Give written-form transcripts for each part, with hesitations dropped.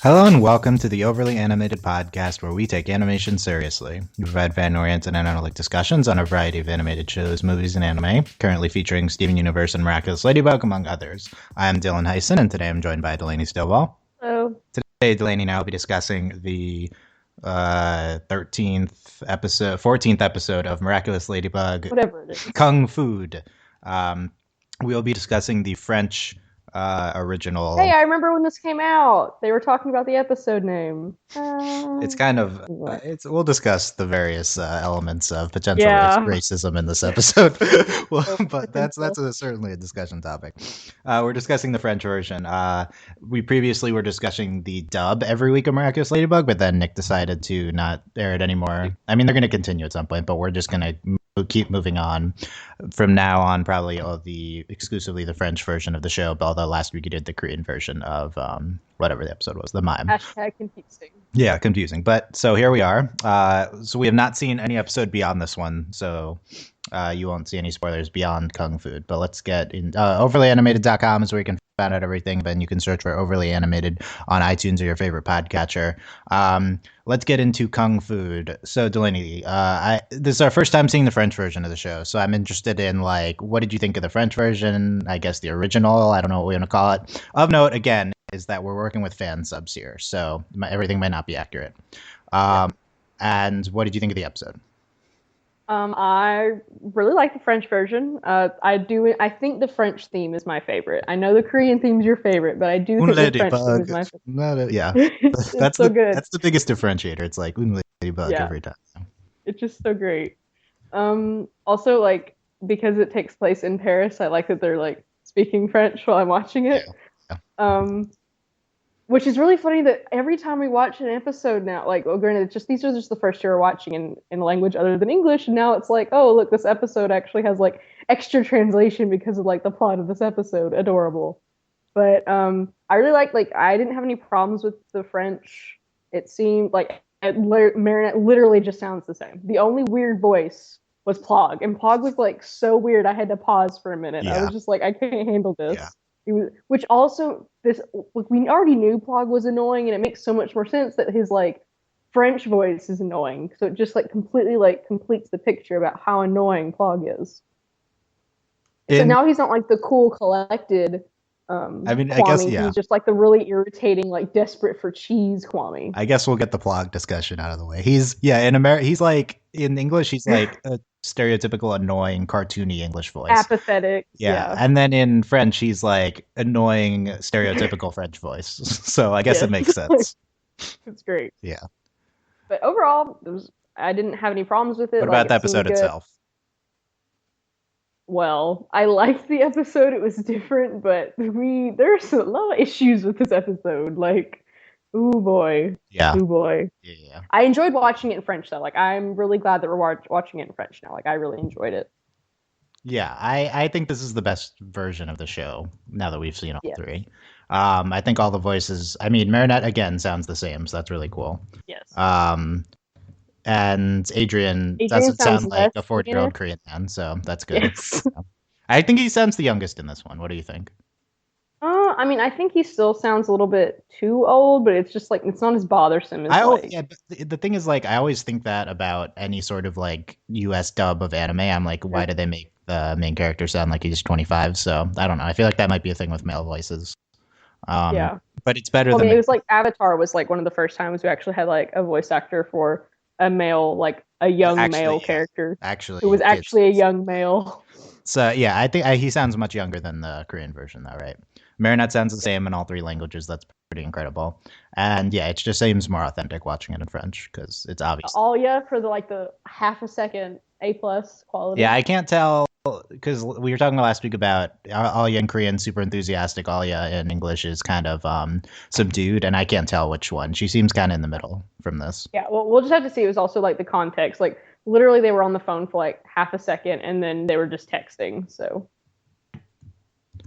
Hello and welcome to the Overly Animated Podcast, where we take animation seriously. We provide fan-oriented and analytic discussions on a variety of animated shows, movies, and anime, currently featuring Steven Universe and Miraculous Ladybug, among others. I am Dylan Hysen, and today I'm joined by Delaney Stovall. Hello. Today, Delaney and I will be discussing the 14th episode of Miraculous Ladybug, Whatever it is. Kung Food. We'll be discussing the French original. Hey, I remember when this came out. They were talking about the episode name. It's kind of we'll discuss the various elements of potential racism in this episode. But that's certainly a discussion topic. We're discussing the French version. We previously were discussing the dub every week of Miraculous Ladybug, but then Nick decided to not air it anymore. I mean, they're going to continue at some point, but we're just going to keep moving on from now on, probably exclusively the French version of the show, but although last week you did the Korean version of whatever the episode was, the mime. Hashtag confusing. Yeah, confusing. But so here we are. So we have not seen any episode beyond this one, so you won't see any spoilers beyond Kung Food. But let's get in. Overlyanimated.com is where you can find out everything. Then you can search for Overly Animated on iTunes or your favorite podcatcher. Let's get into Kung Food. So Delaney, this is our first time seeing the French version of the show, so I'm interested in what did you think of the French version? I guess the original. I don't know what we want to call it. Of note, again, is that we're working with fan subs here, so everything might not be accurate. And what did you think of the episode? I really like the French version. I think the French theme is my favorite. I know the Korean theme is your favorite, but I do think the French theme is my favorite. Yeah, that's so good. That's the biggest differentiator. It's like Un Ladybug every time. It's just so great. Also, because it takes place in Paris, I like that they're speaking French while I'm watching it. Yeah. Which is really funny that every time we watch an episode now, granted, these are just the first year we're watching in a language other than English, and now it's oh, look, this episode actually has extra translation because of the plot of this episode. Adorable. But I really I didn't have any problems with the French. It seemed Marinette literally just sounds the same. The only weird voice was Plog, and Plog was so weird I had to pause for a minute. Yeah. I was just I can't handle this. Yeah. Which also, we already knew Plog was annoying, and it makes so much more sense that his French voice is annoying. So it just completely completes the picture about how annoying Plog is. So now he's not the cool, collected. I guess he's just the really irritating, desperate for cheese Kwame. I guess we'll get the Plog discussion out of the way. In English he's a stereotypical annoying cartoony English voice. Apathetic. Yeah. And then in French he's annoying stereotypical French voice. So I guess it makes sense. It's great. Yeah. But overall, I didn't have any problems with it. What about the episode itself? Well, I liked the episode. It was different, but there's a lot of issues with this episode. Ooh boy. Yeah. Ooh boy. Yeah. I enjoyed watching it in French though. I'm really glad that we're watching it in French now. I really enjoyed it. Yeah, I think this is the best version of the show now that we've seen all three. I think all the voices. I mean, Marinette again sounds the same, so that's really cool. Yes. And Adrian doesn't sound like a 40-year-old Korean man, so that's good. Yes. I think he sounds the youngest in this one. What do you think? I think he still sounds a little bit too old, but it's just it's not as bothersome as but the thing is I always think that about any sort of US dub of anime. I'm why do they make the main character sound like he's 25? So I don't know. I feel that might be a thing with male voices. But it's better than it was Avatar was one of the first times we actually had a voice actor for a male, a young male character. Actually, who was actually a young male. So yeah, I think he sounds much younger than the Korean version, though, right? Marinette sounds the same in all three languages. That's pretty incredible. And yeah, it just seems more authentic watching it in French because it's obvious. Alia for the half a second A+ quality. Yeah, I can't tell because we were talking last week about Alia in Korean, super enthusiastic. Alia in English is kind of subdued, and I can't tell which one. She seems kind of in the middle from this. Yeah, well, we'll just have to see. It was also the context. Literally, they were on the phone for half a second, and then they were just texting. So.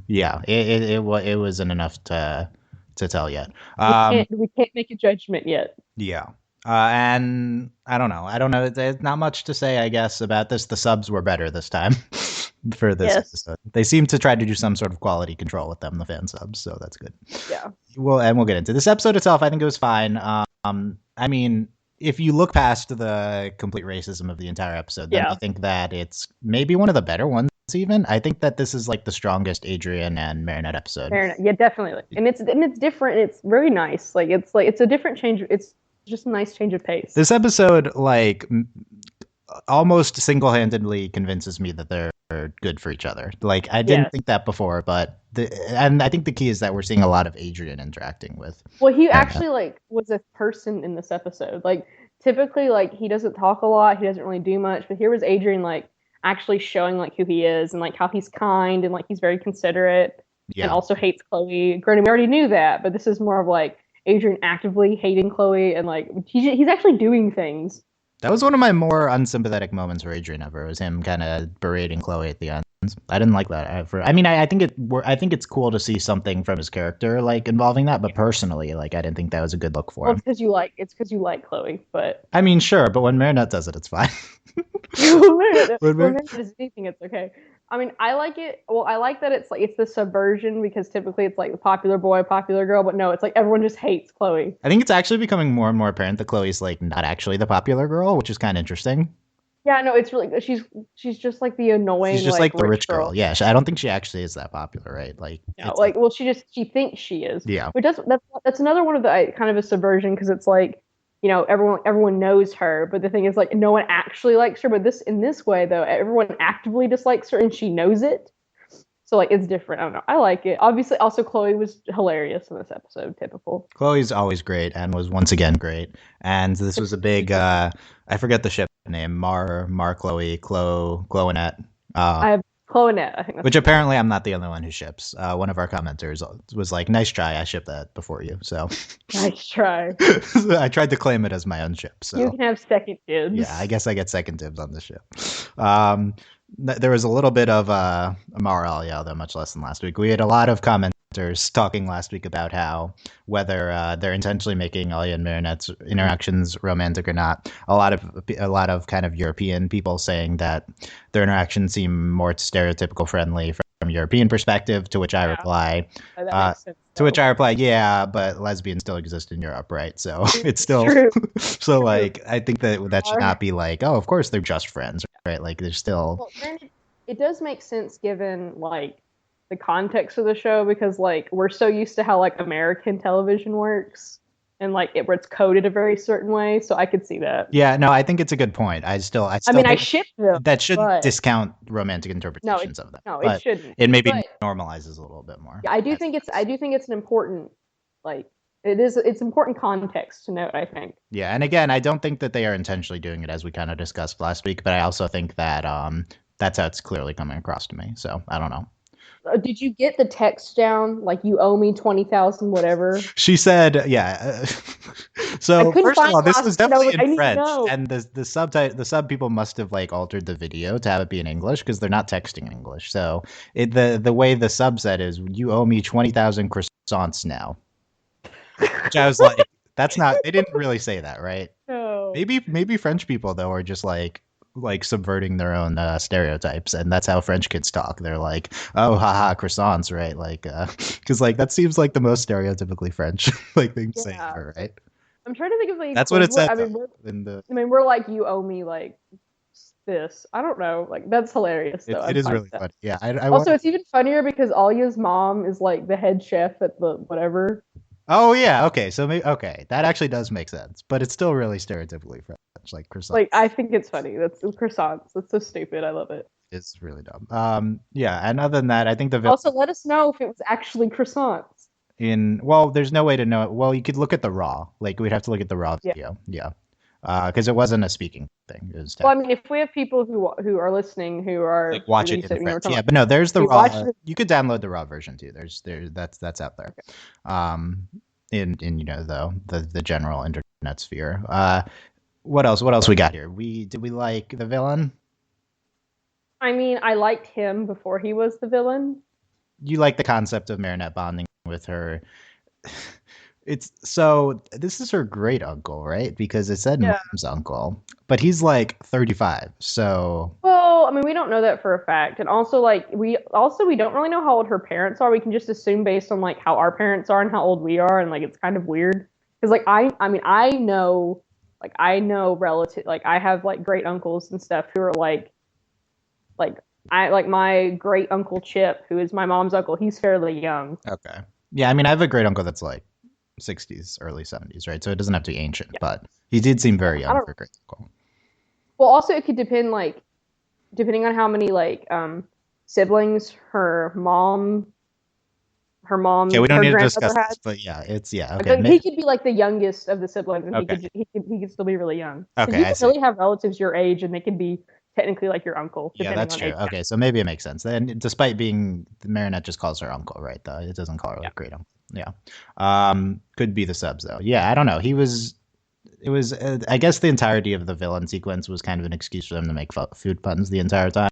Yeah, it wasn't enough to tell yet. We can't make a judgment yet. Yeah. And I don't know. There's not much to say, I guess, about this. The subs were better this time. for this episode. They seem to try to do some sort of quality control with them, the fan subs, so that's good. Yeah. We'll get into this episode itself. I think it was fine. I mean, if you look past the complete racism of the entire episode, then I think that it's maybe one of the better ones. Even I think that this is like the strongest Adrian and Marinette episode. Yeah, definitely. And it's different. It's very nice. It's a different change. It's just a nice change of pace. This episode almost single-handedly convinces me that they're good for each other. Like I didn't think that before, but and I think the key is that we're seeing a lot of Adrian interacting with. Well, he actually was a person in this episode. Like typically, he doesn't talk a lot. He doesn't really do much. But here was Adrian actually showing who he is and how he's kind and he's very considerate and also hates Chloe. Granted, we already knew that, but this is more of Adrian actively hating Chloe and he's actually doing things. That was one of my more unsympathetic moments for Adrian ever. Was him kind of berating Chloe at the end. I didn't like that ever. I mean, I think it's cool to see something from his character involving that, but personally, I didn't think that was a good look for him. It's because you like Chloe, but I mean, sure, but when Marinette does it, it's fine. when Marinette does anything, it's okay. I mean, I like it. Well, I like that it's the subversion because typically it's the popular boy, popular girl, but no, it's everyone just hates Chloe. I think it's actually becoming more and more apparent that Chloe's not actually the popular girl, which is kind of interesting. Yeah, no, it's really she's just the annoying. She's just the rich girl. Yeah, I don't think she actually is that popular, right? Well, she thinks she is. Yeah, but that's another one of the kind of a subversion because it's everyone knows her, but the thing is no one actually likes her. But in this way though, everyone actively dislikes her and she knows it. So it's different. I don't know. I like it. Obviously, also Chloe was hilarious in this episode. Typical. Chloe's always great and was once again great. And this was a big. I forget the ship name. Chloe, Chloe-Annette. I have Chloe-Annette. I think. Which apparently I'm not the only one who ships. One of our commenters was like, "Nice try. I shipped that before you." So. Nice try. I tried to claim it as my own ship. So you can have second dibs. Yeah, I guess I get second dibs on the ship. There was a little bit of Amaral, though much less than last week. We had a lot of commenters talking last week about how whether they're intentionally making Alia and Marinette's interactions romantic or not. A lot of kind of European people saying that their interactions seem more stereotypical friendly from European perspective. To which I reply, yeah, but lesbians still exist in Europe, right? So it's still so I think that should not be oh, of course they're just friends, right? They're still. Well, granted, it does make sense given the context of the show because we're so used to how American television works and where it's coded a very certain way, so I could see that. Yeah, no, I think it's a good point. I mean, I ship them. That shouldn't discount romantic interpretations of that. No, it shouldn't. It maybe normalizes a little bit more. Yeah, I do think it's an important it's important context to note, I think. Yeah, and again, I don't think that they are intentionally doing it as we kind of discussed last week, but I also think that that's how it's clearly coming across to me. So I don't know. Did you get the text down? You owe me 20,000, whatever. She said, yeah. So first of all, this was definitely in French, and the sub people must have altered the video to have it be in English because they're not texting in English. So the way the sub said is, "You owe me 20,000 croissants now," which I was like, "That's not." They didn't really say that, right? No. Maybe French people though are just subverting their own stereotypes, and that's how French kids talk. They're like, "Oh, haha, croissants," right? Because that seems like the most stereotypically French thing to say ever, right? I'm trying to think of that's what it said. We're you owe me this. I don't know. That's hilarious. Though. It is really funny. Yeah. Also, it's even funnier because Alia's mom is the head chef at the whatever. Oh yeah. Okay. So that actually does make sense, but it's still really stereotypically French, croissants. I think it's funny. That's croissants. That's so stupid. I love it. It's really dumb. Yeah. And other than that, I think also let us know if it was actually croissants. There's no way to know it. Well, you could look at the raw. We'd have to look at the raw video. Yeah. Because it wasn't a speaking thing. It was I mean, if we have people who are listening who are watch it in French, yeah, but no, there's the raw. You could download the raw version too. That's out there. Okay. In the general internet sphere. What else we got here? Did we like the villain? I mean, I liked him before he was the villain. You like the concept of Marinette bonding with her. This is her great uncle, right? Because it said mom's uncle, but he's 35. So I mean, we don't know that for a fact, and also like we don't really know how old her parents are. We can just assume based on like how our parents are and how old we are, and like it's kind of weird because like I mean I know relative like I have like great uncles and stuff who are like I like my great uncle Chip, who is my mom's uncle. He's fairly young. Okay. Yeah, I mean, I have a great uncle that's like 60s, early 70s, right? So it doesn't have to be ancient, but he did seem very young for a great uncle. Well, also it could depend like depending on how many like siblings her mom Okay, we don't her need to grandmother discuss had. this, but yeah, it's yeah. Like, Okay, he could be like the youngest of the siblings, and okay, he could still be really young. Because okay. you I can see. really have relatives your age, and they can be technically like your uncle, Yeah, depending that's on true. age. Okay, so maybe it makes sense. Then, despite being the Marinette just calls her uncle, right? Though it doesn't call her like great uncle. Yeah, could be the subs though. Yeah, I don't know. He was. It was. I guess the entirety of the villain sequence was kind of an excuse for them to make food puns the entire time.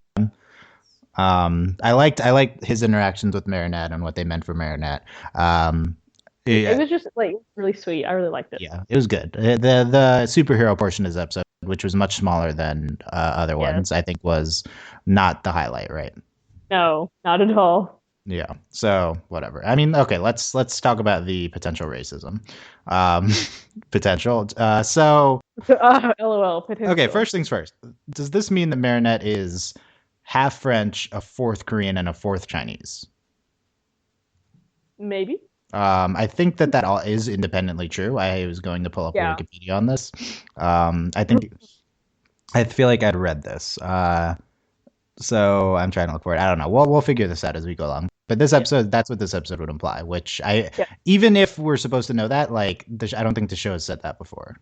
I liked his interactions with Marinette and what they meant for Marinette. It Yeah, was just like really sweet. I really liked it. yeah, it was good. The superhero portion of this episode, which was much smaller than other ones, I think was not the highlight, right? No, not at all. Yeah. So whatever. I mean, okay. Let's talk about the potential racism. Potential. LOL. Potential. Okay. First things first. Does this mean that Marinette is half French, a fourth Korean, and a fourth Chinese? Maybe. I think that all is independently true. I was going to pull up Wikipedia on this. I feel like I'd read this. So I'm trying to look for it. I don't know. We'll figure this out as we go along. But this episode, that's what this episode would imply. Which even if we're supposed to know that, like, I don't think the show has said that before.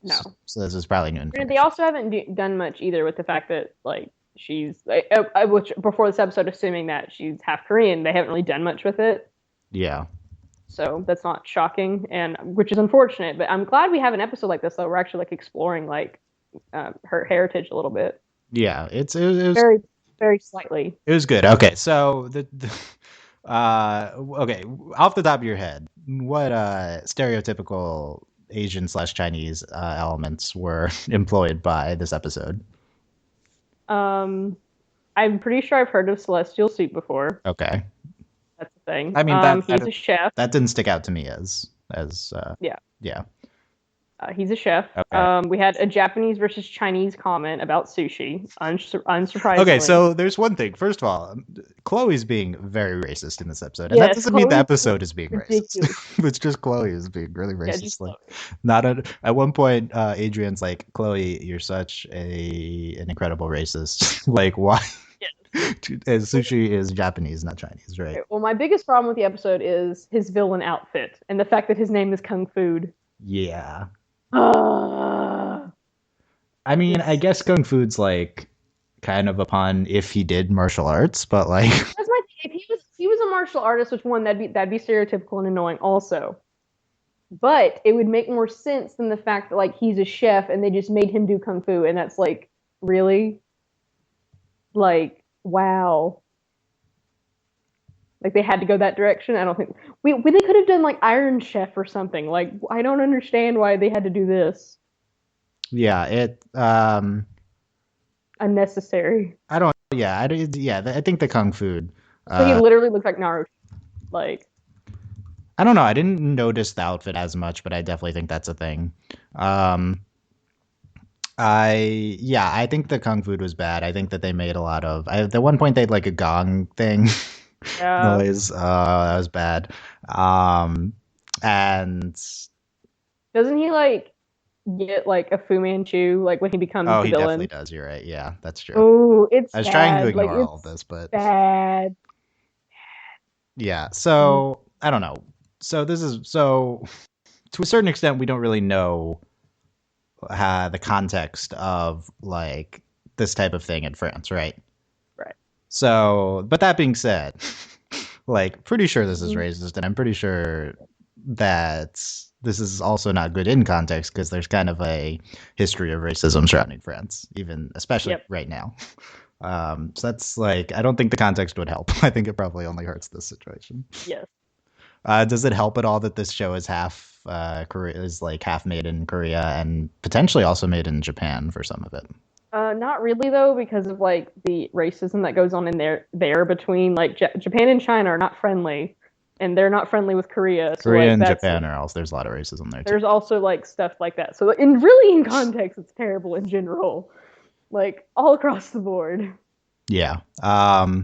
No. So this is probably new information. They also haven't done much either with the fact that like she's which before this episode, assuming that she's half Korean, they haven't really done much with it. Yeah. So that's not shocking, and which is unfortunate. But I'm glad we have an episode like this, though. We're actually like exploring like her heritage a little bit. Yeah, it was very, very slightly. It was good. Okay, so okay, off the top of your head, what stereotypical Asian/Chinese elements were employed by this episode? I'm pretty sure I've heard of celestial soup before. Okay. That's the thing. I mean, he's a chef. That didn't stick out to me as yeah. He's a chef. Okay. We had a Japanese versus Chinese comment about sushi. Unsurprisingly. Okay, so there's one thing. First of all, Chloe's being very racist in this episode, and yes, that doesn't mean the episode is being ridiculous. racist. It's just Chloe is being really racist. Yeah, at one point, Adrian's like, "Chloe, you're such an incredible racist. Like, why?" Sushi is Japanese, not Chinese, right? Okay, well, my biggest problem with the episode is his villain outfit and the fact that his name is Kung Food. Yeah. I mean, I guess Kung Food's like kind of a pun if he did martial arts, but like that's my if he was a martial artist, which one that'd be stereotypical and annoying also. But it would make more sense than the fact that like he's a chef and they just made him do Kung Fu, and that's like really like wow. Like they had to go that direction. I don't think they could have done like Iron Chef or something. Like I don't understand why they had to do this. Yeah, it unnecessary. I think the Kung Food. So he literally looked like Naruto. Like I don't know. I didn't notice the outfit as much, but I definitely think that's a thing. I think the Kung Food was bad. I think that they made a lot of. At one point they had like a gong thing. Noise. That was bad. And doesn't he like get like a Fu Manchu like when he becomes the he villain? Definitely does. You're right. Yeah, that's true. Oh, I was trying to ignore all of this, but bad. Yeah. So I don't know. So to a certain extent we don't really know the context of like this type of thing in France, right? Right. So, but that being said, like, pretty sure this is racist, and I'm pretty sure that this is also not good in context because there's kind of a history of racism surrounding France, especially right now. So that's like, I don't think the context would help. I think it probably only hurts this situation. Yes. Does it help at all that this show is half made in Korea and potentially also made in Japan for some of it? Not really though, because of like the racism that goes on in there between like Japan and China are not friendly, and they're not friendly with Korea. So Korea like and that's Japan are also, there's a lot of racism there too. there's also like stuff like that. So in context, it's terrible in general, like all across the board. Yeah. I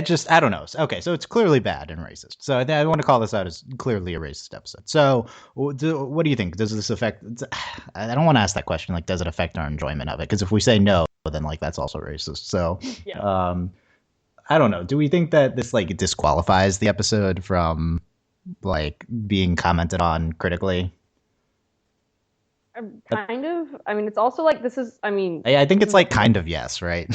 don't know. Okay, so it's clearly bad and racist. So I want to call this out as clearly a racist episode. So what do you think? Does this affect? I don't want to ask that question. Like, does it affect our enjoyment of it? Because if we say no, then like that's also racist. So, Yeah. I don't know. Do we think that this like disqualifies the episode from like being commented on critically? Kind of. I mean, it's also like this is. I mean, I think it's like kind of yes, right?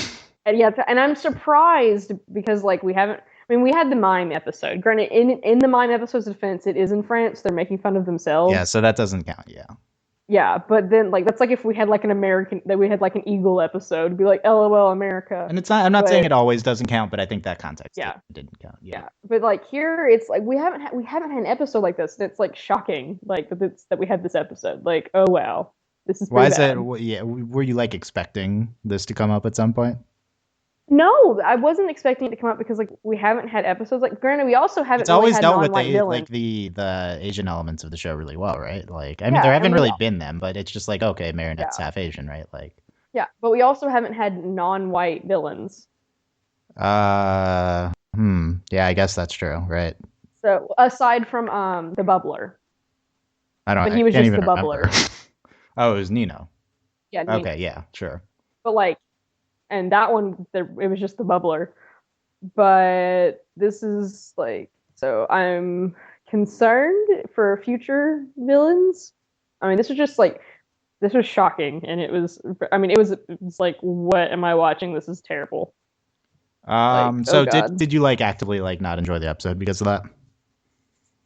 and yeah, and I'm surprised because like we haven't. I mean, we had the mime episode. Granted, in the mime episode's defense, it is in France. They're making fun of themselves. Yeah, so that doesn't count. Yeah. Yeah, but then like that's like if we had like an American that we had like an Eagle episode, it'd be like LOL America. And it's not. I'm not but, saying it always doesn't count, but I think that context didn't count. Yeah. But like here, it's like we haven't had an episode like this. And it's like shocking, like that we had this episode. Like, oh wow, this is why is bad. it? Yeah, were you like expecting this to come up at some point? No, I wasn't expecting it to come up because like we haven't had episodes. Like, granted, we also haven't. It's always had dealt with non-white villains. like the Asian elements of the show really well, right? Like, I mean, there haven't really been them, but it's just like okay, Marinette's half Asian, right? Like, yeah, but we also haven't had non-white villains. Yeah, I guess that's true, right? So aside from the bubbler, I don't. But he was just the bubbler. Oh, it was Nino. Yeah. Nino. Okay. Yeah. Sure. But like. And that one, it was just the bubbler. But this is like, so I'm concerned for future villains. I mean, this was shocking. And it was like, what am I watching? This is terrible. So did you like actively like not enjoy the episode because of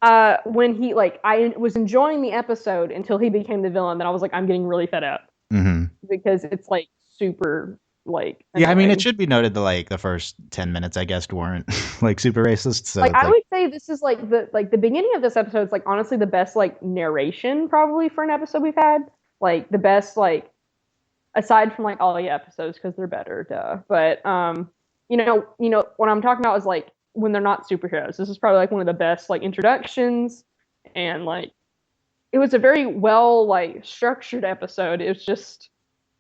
that? When he like, I was enjoying the episode until he became the villain. Then I was like, I'm getting really fed up. Mm-hmm. Because it's like super. Like yeah, I mean, it should be noted that like the first 10 minutes, I guess, weren't like super racist. So like I would say this is like the beginning of this episode is like honestly the best like narration probably for an episode we've had. Like the best like aside from like all the episodes because they're better, duh. But you know what I'm talking about is like when they're not superheroes. This is probably like one of the best like introductions and like it was a very well like structured episode. It was just.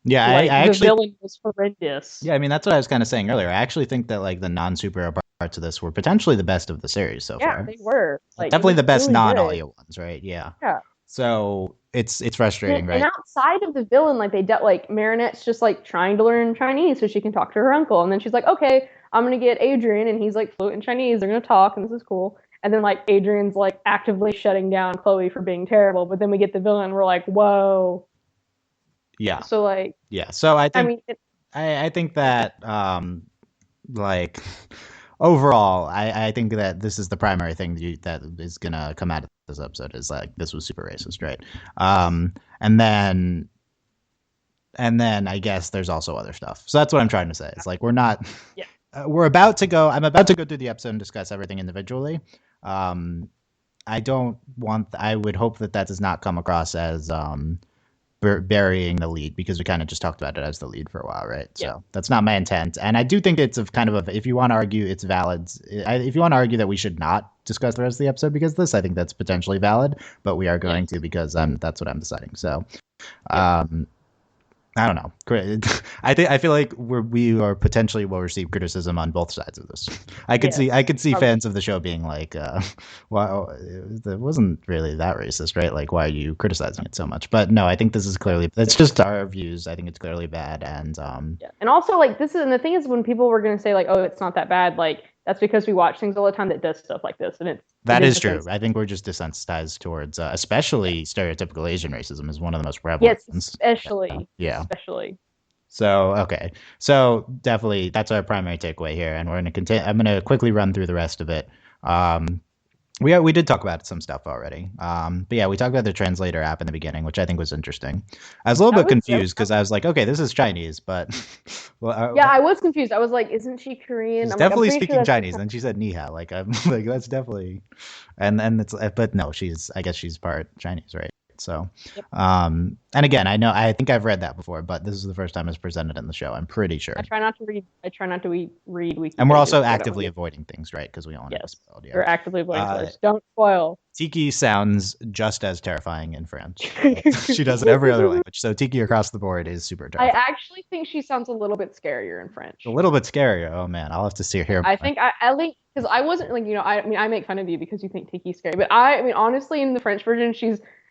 Yeah, like, I actually. The villain was horrendous. Yeah, I mean that's what I was kind of saying earlier. I actually think that like the non-superhero parts of this were potentially the best of the series so far. Yeah, they were. Like, definitely the best really non-audio ones, right? Yeah. Yeah. So it's frustrating, right? And outside of the villain, like they like Marinette's just like trying to learn Chinese so she can talk to her uncle, and then she's like, okay, I'm gonna get Adrian, and he's like fluent in Chinese. They're gonna talk, and this is cool. And then like Adrian's like actively shutting down Chloe for being terrible, but then we get the villain, and we're like, whoa. Yeah. So like. Yeah. So I think I think that like overall, I think that this is the primary thing that is gonna come out of this episode is like this was super racist, right? And then I guess there's also other stuff. So that's what I'm trying to say. It's like we're not. Yeah. We're about to go. I'm about to go through the episode and discuss everything individually. I don't want. I would hope that does not come across as burying the lead because we kind of just talked about it as the lead for a while, right? Yeah. So that's not my intent. And I do think it's if you want to argue it's valid, if you want to argue that we should not discuss the rest of the episode because of this, I think that's potentially valid, but we are going to because that's what I'm deciding. So, I don't know. I feel like we are potentially will receive criticism on both sides of this. I could see fans of the show being like, "Well, it wasn't really that racist, right? Like, why are you criticizing it so much?" But no, I think this is that's just our views. I think it's clearly bad, and and also like this is and the thing is when people were going to say like, "Oh, it's not that bad," like that's because we watch things all the time that does stuff like this, and it is true. I think we're just desensitized towards, especially stereotypical Asian racism is one of the most prevalent. Yes, especially. Yeah. Especially. So, okay. So definitely that's our primary takeaway here. And we're going to continue. I'm going to quickly run through the rest of it. We did talk about some stuff already. But yeah, we talked about the translator app in the beginning, which I think was interesting. I was a little bit confused because I was like, okay, this is Chinese, but yeah, I was confused. I was like, isn't she Korean? She's definitely speaking Chinese. And she said ni hao. Like I'm like that's definitely, and it's but no, I guess she's part Chinese, right? So, Yep. and again, I think I've read that before, but this is the first time it's presented in the show. I'm pretty sure. I try not to read Wiki. And we're also actively avoiding things, right? Because we don't want to be spoiled. Yeah. We're actively avoiding spoilers. Don't spoil. Tiki sounds just as terrifying in French. She does it every other language. So Tiki across the board is super terrifying. I actually think she sounds a little bit scarier in French. A little bit scarier. Oh man, I'll have to see here. I think because I wasn't like, I make fun of you because you think Tiki's scary, but I mean honestly in the French version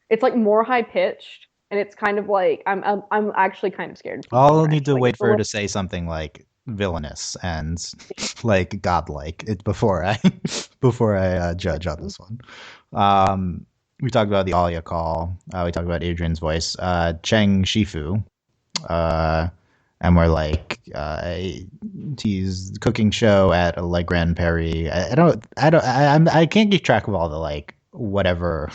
it's like more high pitched and it's kind of like I'm actually kind of scared. I'll need to wait for her to say something like villainous and like godlike before I judge on this one. We talked about the Alia call. We talked about Adrian's voice. Cheng Shifu. And we're like, he's cooking show at Le Grand Paris. I can't keep track of all the like whatever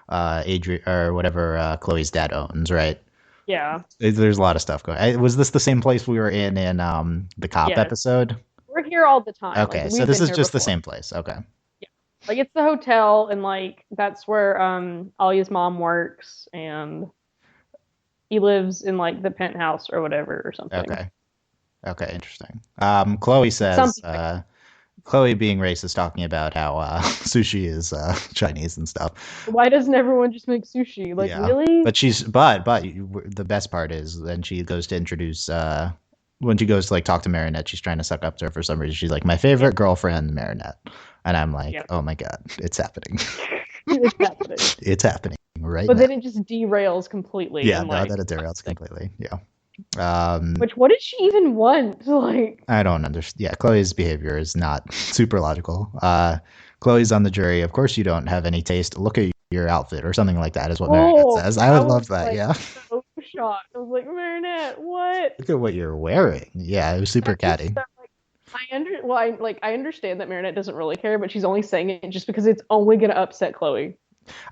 Adrian or whatever Chloe's dad owns, right? Yeah. There's a lot of stuff going. Was this the same place we were in the cop episode? We're here all the time. Okay, like, so this is just the same place. Okay. Yeah. Like it's the hotel, and like that's where Alia's mom works, and he lives in like the penthouse or whatever or something. Okay, interesting. Chloe says Chloe being racist, talking about how sushi is Chinese and stuff. Why doesn't everyone just make sushi? Like really? But the best part is then she goes to introduce when she goes to like talk to Marinette, she's trying to suck up to her for some reason. She's like, my favorite girlfriend, Marinette, and I'm like, oh my god, it's happening. It's happening. It's happening right but now. Then it just derails completely. Yeah, no, that it derails completely. Yeah. What did she even want? Like, I don't understand. Yeah, Chloe's behavior is not super logical. Chloe's on the jury. Of course, you don't have any taste. Look at your outfit, or something like that, is what Marinette says. I would love that. Like, yeah. So shocked. I was like, Marinette, what? Look at what you're wearing. Yeah, it was super catty. I understand that Marinette doesn't really care, but she's only saying it just because it's only going to upset Chloe.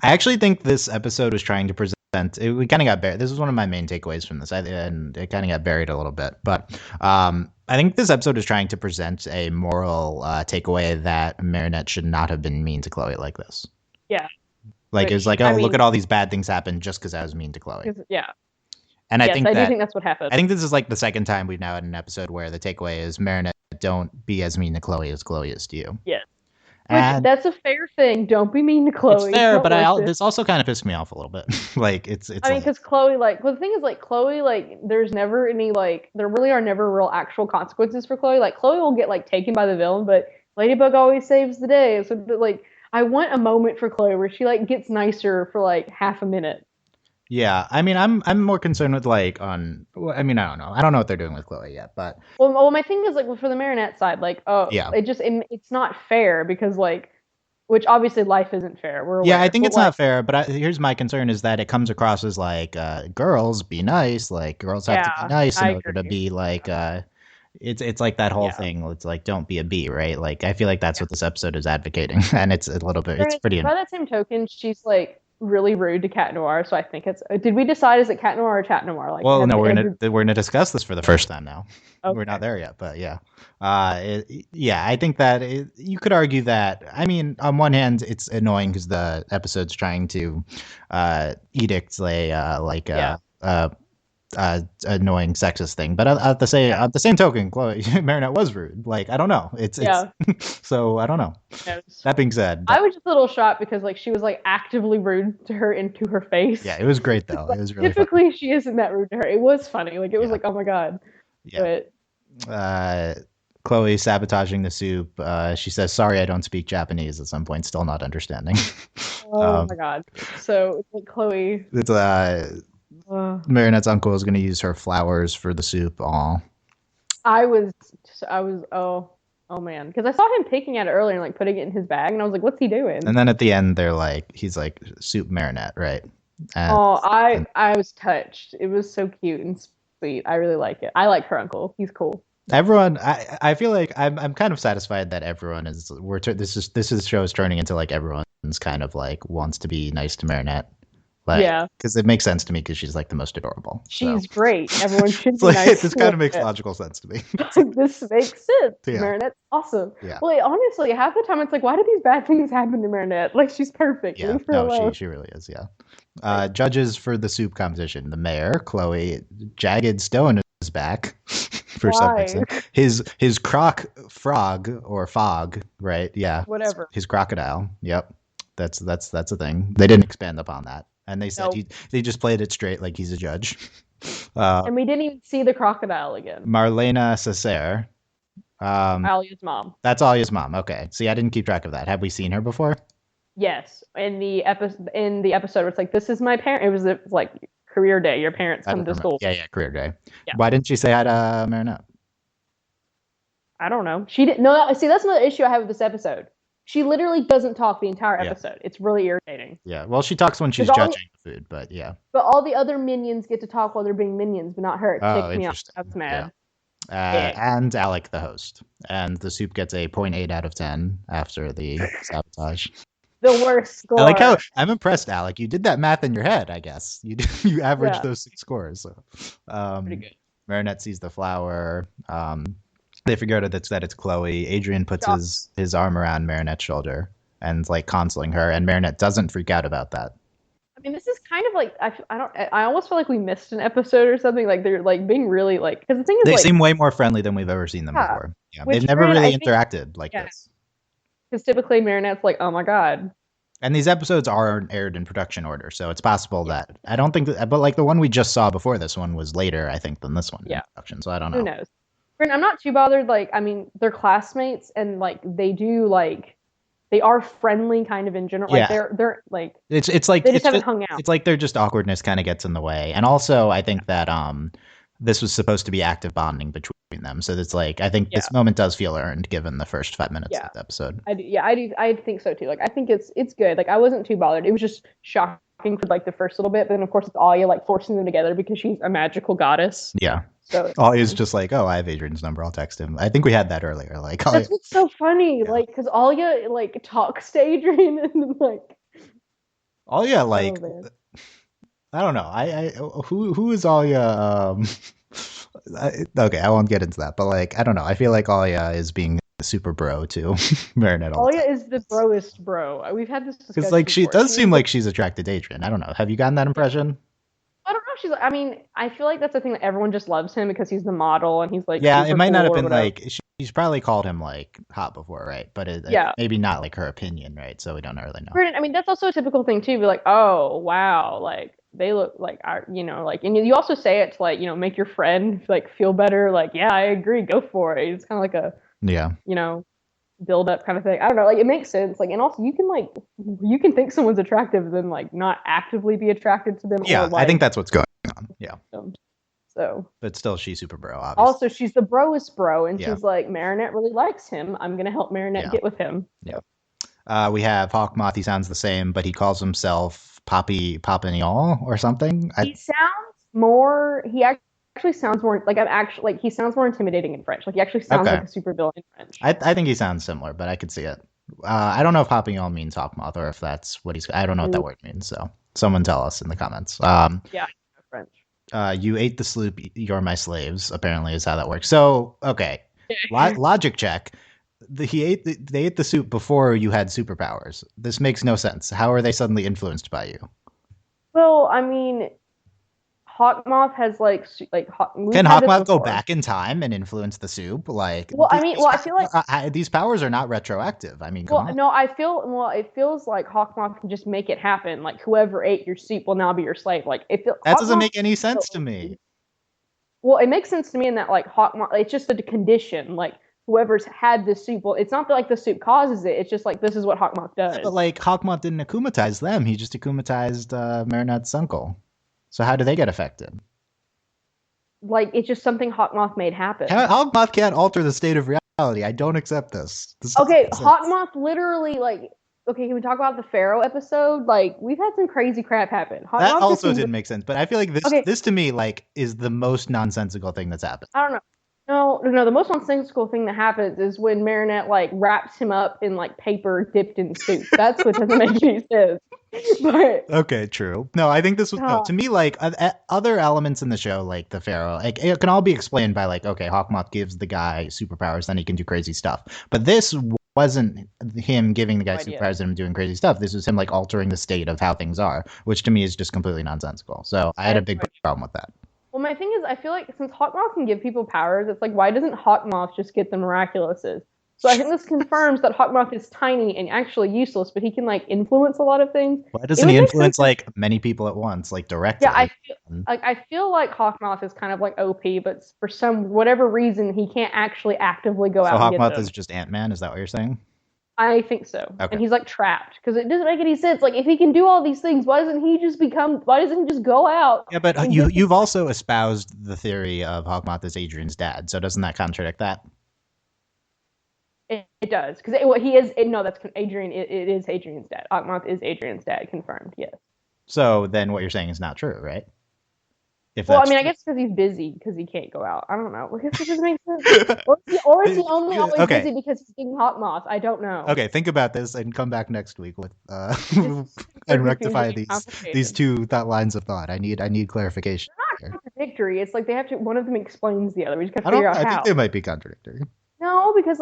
I actually think this episode was trying to present. We kind of got buried. This was one of my main takeaways from this, and it kind of got buried a little bit. But I think this episode is trying to present a moral takeaway that Marinette should not have been mean to Chloe like this. Yeah. Like it was like, look at all these bad things happen just because I was mean to Chloe. Yeah. And I do think that's what happened. I think this is like the second time we've now had an episode where the takeaway is Marinette, don't be as mean to Chloe as Chloe is to you. Yeah. That's a fair thing. Don't be mean to Chloe. It's fair, but this also kind of pissed me off a little bit. Like it's. I mean, because Chloe, the thing is, like Chloe, like there's never any there really are never real actual consequences for Chloe. Like Chloe will get taken by the villain, but Ladybug always saves the day. So I want a moment for Chloe where she gets nicer for half a minute. Yeah, I mean, I'm more concerned with I don't know. I don't know what they're doing with Chloe yet, but well, my thing is for the Marinette side, yeah, it's not fair because which obviously life isn't fair. We're aware, yeah, I think it's not fair, but here's my concern is that it comes across as girls be nice, girls have to be nice in order to be it's like that whole thing. It's don't be a bee, right? I feel like that's what this episode is advocating, and it's a little bit. It's pretty. By that same token, she's really rude to Cat Noir, so I think it's. Did we decide is it Cat Noir or Chat Noir? Well, no, we're gonna discuss this for the first time now. Okay. We're not there yet, but yeah, I think that you could argue that. I mean, on one hand, it's annoying because the episode's trying to edict annoying sexist thing, but at the same token, Chloe Marinette was rude. I don't know. It's so I don't know. That being said, I was just a little shocked because she was actively rude to her into her face. Yeah, it was great though. It was really typically funny. She isn't that rude to her. It was funny. It was oh my god. Yeah. But Chloe sabotaging the soup. She says, "Sorry, I don't speak Japanese." At some point, still not understanding. Oh my god. So it's Chloe. It's Marinette's uncle is going to use her flowers for the soup. Aw. I was oh man, because I saw him picking at it earlier and putting it in his bag, and I was like, "What's he doing?" And then at the end, he's like soup Marinette, right? And, I was touched. It was so cute and sweet. I really like it. I like her uncle. He's cool. Everyone, I feel like I'm kind of satisfied that everyone is. This show is turning into everyone's kind of wants to be nice to Marinette. Yeah. Because it makes sense to me because she's like the most adorable. She's great. Everyone should be like, nice. This kind of makes logical sense to me. This makes sense. Yeah. Marinette's awesome. Yeah. Well, honestly, half the time it's like, why do these bad things happen to Marinette? Like, she's perfect. Yeah. Leave her alone. She really is. Yeah. Judges for the soup competition: the mayor, Chloe. Jagged Stone is back for some reason. His croc frog or fog, right? Yeah. Whatever. His crocodile. Yep. That's a thing. They didn't expand upon that. And they said they just played it straight like he's a judge. And we didn't even see the crocodile again. Marlena Cesare. Alia's mom. That's Alia's mom. Okay. See, I didn't keep track of that. Have we seen her before? Yes. In the episode where it's like, this is my parent. It was like career day. Your parents come to school. Yeah, career day. Yeah. Why didn't she say hi to Marinette? I don't know. She didn't. No, see, that's another issue I have with this episode. She literally doesn't talk the entire episode. It's really irritating. Yeah, well, she talks when she's judging the food, but yeah. But all the other minions get to talk while they're being minions, but not her. It ticked me off. I was mad. And Alec, the host. And the soup gets a 0.8 out of 10 after the sabotage. The worst score. I like how I'm impressed, Alec. You did that math in your head, I guess. You averaged those 6 scores. So. Pretty good. Marinette sees the flower. They figure out that it's Chloe. Adrian puts his arm around Marinette's shoulder and like consoling her, and Marinette doesn't freak out about that. I mean, this is kind of like I almost feel like we missed an episode or something. Like they're like being really like, because the thing is, they seem way more friendly than we've ever seen them before. Yeah, they've never really interacted like this. Because typically Marinette's like, oh my god. And these episodes are aired in production order, so it's possible that I don't think that, but like the one we just saw before this one was later, I think, than this one in production. So I don't know. Who knows? I'm not too bothered. Like, I mean, they're classmates, and like they are friendly, kind of in general. Like they're like it's like they just haven't hung out. It's like their just awkwardness kind of gets in the way, and also I think that this was supposed to be active bonding between them. So it's like I think this moment does feel earned given the first 5 minutes of the episode. I do. I think so too. Like I think it's good. Like I wasn't too bothered. It was just shocking for like the first little bit, but then of course it's Alia like forcing them together because she's a magical goddess. Yeah. So Alia's just like, oh, I have Adrian's number. I'll text him. I think we had that earlier. Like that's what's so funny. Yeah. Like because Alia like talks to Adrian and then like Alia like I don't know. Who is Alia? Okay, I won't get into that. But like I don't know. I feel like Alia is being super bro to Marinette. Alia is the broest bro. We've had this discussion. Because like she does seem like she's attracted to Adrian. I don't know. Have you gotten that impression? I don't know. She's like, I mean, I feel like that's the thing that everyone just loves him because he's the model and he's like, yeah, it might not have been like, she's probably called him like hot before, right? But maybe not like her opinion, right? So we don't really know. I mean, that's also a typical thing too. Be like, oh, wow, like they look like, like, and you also say it to like, make your friend like feel better. Like, yeah, I agree. Go for it. It's kind of like a, build up kind of thing. I don't know. Like it makes sense. Like, and also you can think someone's attractive and then like not actively be attracted to them. Yeah, I think that's what's going on. Yeah. So. But still, she's super bro. Obviously. Also, she's the broest bro, and she's like, Marinette really likes him. I'm gonna help Marinette get with him. Yeah. We have Hawkmoth. He sounds the same, but he calls himself Papignon or something. He sounds more. He actually sounds more like he sounds more intimidating in French. Like he actually sounds like a super villain in French. I think he sounds similar, but I could see it. I don't know if Papillon means Hawkmoth or if that's what he's. I don't know what that word means. So someone tell us in the comments. Yeah, French. You ate the sloop. You're my slaves. Apparently, is how that works. So okay, logic check. They ate the soup before you had superpowers. This makes no sense. How are they suddenly influenced by you? Well, I mean. Hawkmoth has can Hawkmoth go back in time and influence the soup? Like, I feel like these powers are not retroactive. I mean, it feels like Hawkmoth can just make it happen. Like whoever ate your soup will now be your slave. Like that doesn't make any sense to me. Well, it makes sense to me in that like Hawkmoth, it's just a condition. Like whoever's had this soup, well, it's not that like the soup causes it. It's just like this is what Hawkmoth does. Yeah, but like Hawkmoth didn't akumatize them. He just akumatized Marinette's uncle. So how do they get affected? Like, it's just something Hawkmoth made happen. Hawkmoth can't alter the state of reality. I don't accept this. Okay, Hawkmoth literally, can we talk about the Pharaoh episode? Like, we've had some crazy crap happen. That also didn't make sense, but I feel like this to me, like, is the most nonsensical thing that's happened. I don't know. No, the most nonsensical thing that happens is when Marinette, like, wraps him up in, like, paper dipped in soup. That's what doesn't make any sense. But Okay, true. No, I think this was no God, to me like other elements in the show, like the Pharaoh, like it can all be explained by like, okay, Hawkmoth gives the guy superpowers, then he can do crazy stuff. But this wasn't him giving the guy no idea. superpowers and him doing crazy stuff. This was him like altering the state of how things are, which to me is just completely nonsensical. So I had a big problem with that. Well, my thing is, I feel like since Hawkmoth can give people powers, it's like, why doesn't Hawkmoth just get the Miraculouses? So I think this confirms that Hawkmoth is tiny and actually useless, but he can like influence a lot of things. Why It doesn't would he make sense. influence like many people at once, like directly? Yeah, I feel like Hawkmoth is kind of like OP, but for some whatever reason, he can't actually actively go So out and get Hawkmoth them. is just Ant-Man, is that what you're saying? I think so. Okay. And he's like trapped because it doesn't make any sense. Like if he can do all these things, why doesn't he just become? Why doesn't he just go out? Yeah, but And you've also espoused the theory of Hawkmoth as Adrian's dad, so doesn't that contradict that? it does because well, he is. No, that's Adrian. It is Adrian's dad. Hawkmoth is Adrian's dad, confirmed. Yes. So then what you're saying is not true, right? If Well, I that's mean, I true. guess because he's busy because he can't go out. I don't know. I guess it doesn't make sense. Or is he only always Okay. busy because he's being Hawkmoth? I don't know. Okay, think about this and come back next week with It's and super rectify confusing and these complicated. two lines of thought. I need clarification They're here. not contradictory. It's like they have to. One of them explains the other. We just got to I figure don't. out I how. think they might be contradictory. No, because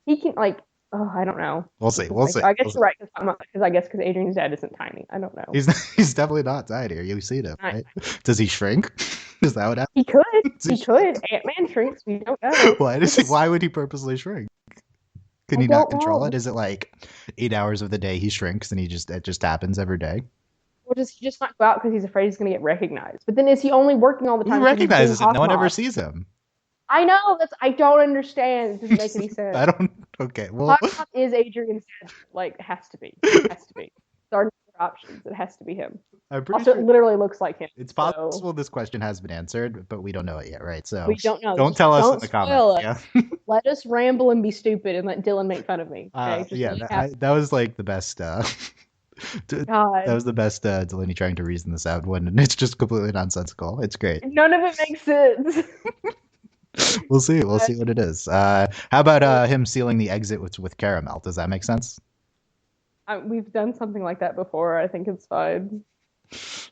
he can like. Oh, I don't know. We'll see. We'll see. I guess We'll see. you're right because I guess because Adrian's dad isn't tiny. I don't know. He's definitely not died here. You've seen him, right? Does he shrink? Is that what happens? He could. He could. Ant-Man shrinks. We don't know. Why would he purposely shrink? Can I he not don't control know. it? Is it like 8 hours of the day he shrinks and it just happens every day? Or does he just not go out because he's afraid he's going to get recognized? But then is he only working all the Who time because he's being recognizes it? No one ever Hawkmoth? sees him. I know. I don't understand. It doesn't make any sense. I don't. Okay, well, Hawkmoth is Adrian's dad. Like, it has to be. It has to be. There are no other options. It has to be him. I'm pretty Also, sure it literally looks like him. it's So possible this question has been answered, but we don't know it yet, right? So we don't know. don't tell us in Don't the spoil comments. us. Yeah, Let us ramble and be stupid and let Dylan make fun of me. Okay? Just yeah. let it happen. That was like the best. That God. was the best Delaney trying to reason this out when it's just completely nonsensical. It's great. None of it makes sense. We'll see. We'll see what it is. How about him sealing the exit with caramel? Does that make sense? We've done something like that before. I think it's fine.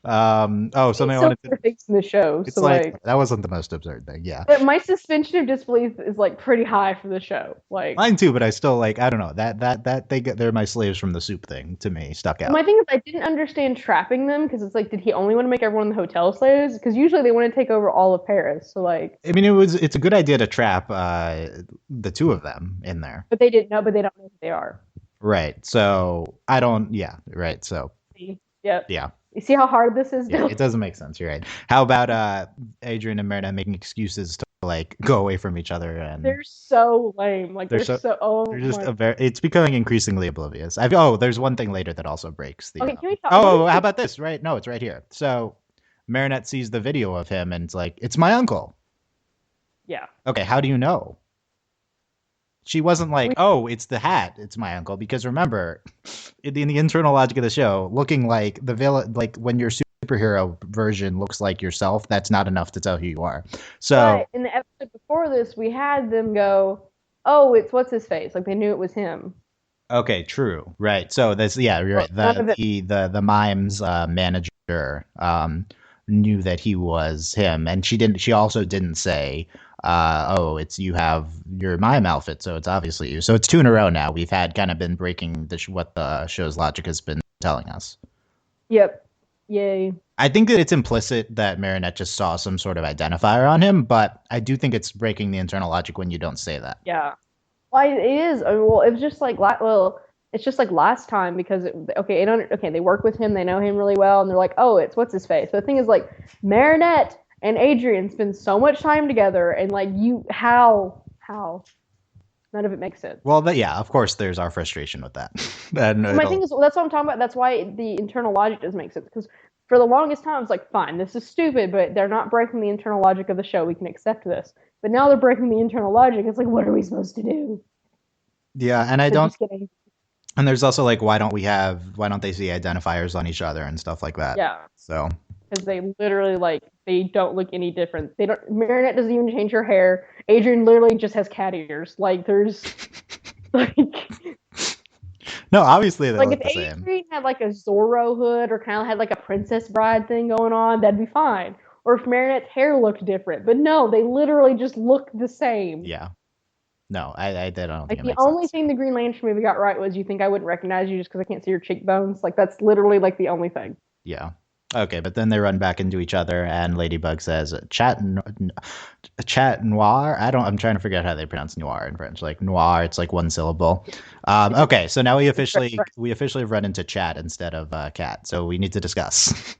Oh, something I wanted to. Things in the show. It's So like that wasn't the most absurd thing. Yeah, but my suspension of disbelief is like pretty high for the show. Like mine too. But I still like. I don't know that they're my slaves from the soup thing to me stuck out. my thing is I didn't understand trapping them because it's like, did he only want to make everyone in the hotel slaves? Because usually they want to take over all of Paris. So like, I mean, it's a good idea to trap the two of them in there. but they didn't know, but they don't know who they are. Right. So I don't. Yeah. Right. So See? Yep. yeah. You see how hard this is? Yeah, it doesn't make sense. You're right. How about Adrian and Merida making excuses to like go away from each other and They're so lame. Like they're so oh they're just my. it's becoming increasingly oblivious. There's one thing later that also breaks the Okay, can we talk? Oh, how about this? Right? No, it's right here. So Marinette sees the video of him and it's like, it's my uncle. Yeah. Okay, how do you know? She wasn't like, oh, it's the hat, it's my uncle. Because remember, in the internal logic of the show, looking like the villain, like when your superhero version looks like yourself, that's not enough to tell who you are. So But in the episode before this, we had them go, "Oh, it's what's his face?" Like they knew it was him. okay, true, right? So that's you're right. The mimes manager knew that he was him, and she didn't. She also didn't say, "Oh, it's you have your mime outfit, so it's obviously you." So it's two in a row now. We've had kind of been breaking what the show's logic has been telling us. Yep. Yay. I think that it's implicit that Marinette just saw some sort of identifier on him, but I do think it's breaking the internal logic when you don't say that. Yeah. Well, it is. Well, it was just like it's just like last time because they work with him, they know him really well, and they're like, "Oh, it's what's his face." But the thing is, like, Marinette and Adrian spend so much time together, and like how none of it makes sense. Well, of course, there's our frustration with that. And My thing is, that's what I'm talking about. That's why the internal logic doesn't make sense because for the longest time, it's like, fine, this is stupid, but they're not breaking the internal logic of the show. We can accept this. But now they're breaking the internal logic. It's like, what are we supposed to do? Yeah, and I They're don't. just kidding. And there's also like, why don't they see identifiers on each other and stuff like that? Yeah. So Because they literally they don't look any different. They don't. Marinette doesn't even change her hair. Adrian literally just has cat ears. Like there's like No, obviously they Like look if the same. Adrian had like a Zorro hood or kind of had like a Princess Bride thing going on, that'd be fine. Or if Marinette's hair looked different, but no, they literally just look the same. Yeah. No, I don't think Like it the makes only sense. thing the Green Lantern movie got right was you think I wouldn't recognize you just because I can't see your cheekbones. Like that's literally like the only thing. Yeah. Okay, but then they run back into each other, and Ladybug says, "Chat noir." I'm trying to figure out how they pronounce noir in French. Like noir, it's like one syllable. Okay, so now we officially run into chat instead of cat. So we need to discuss.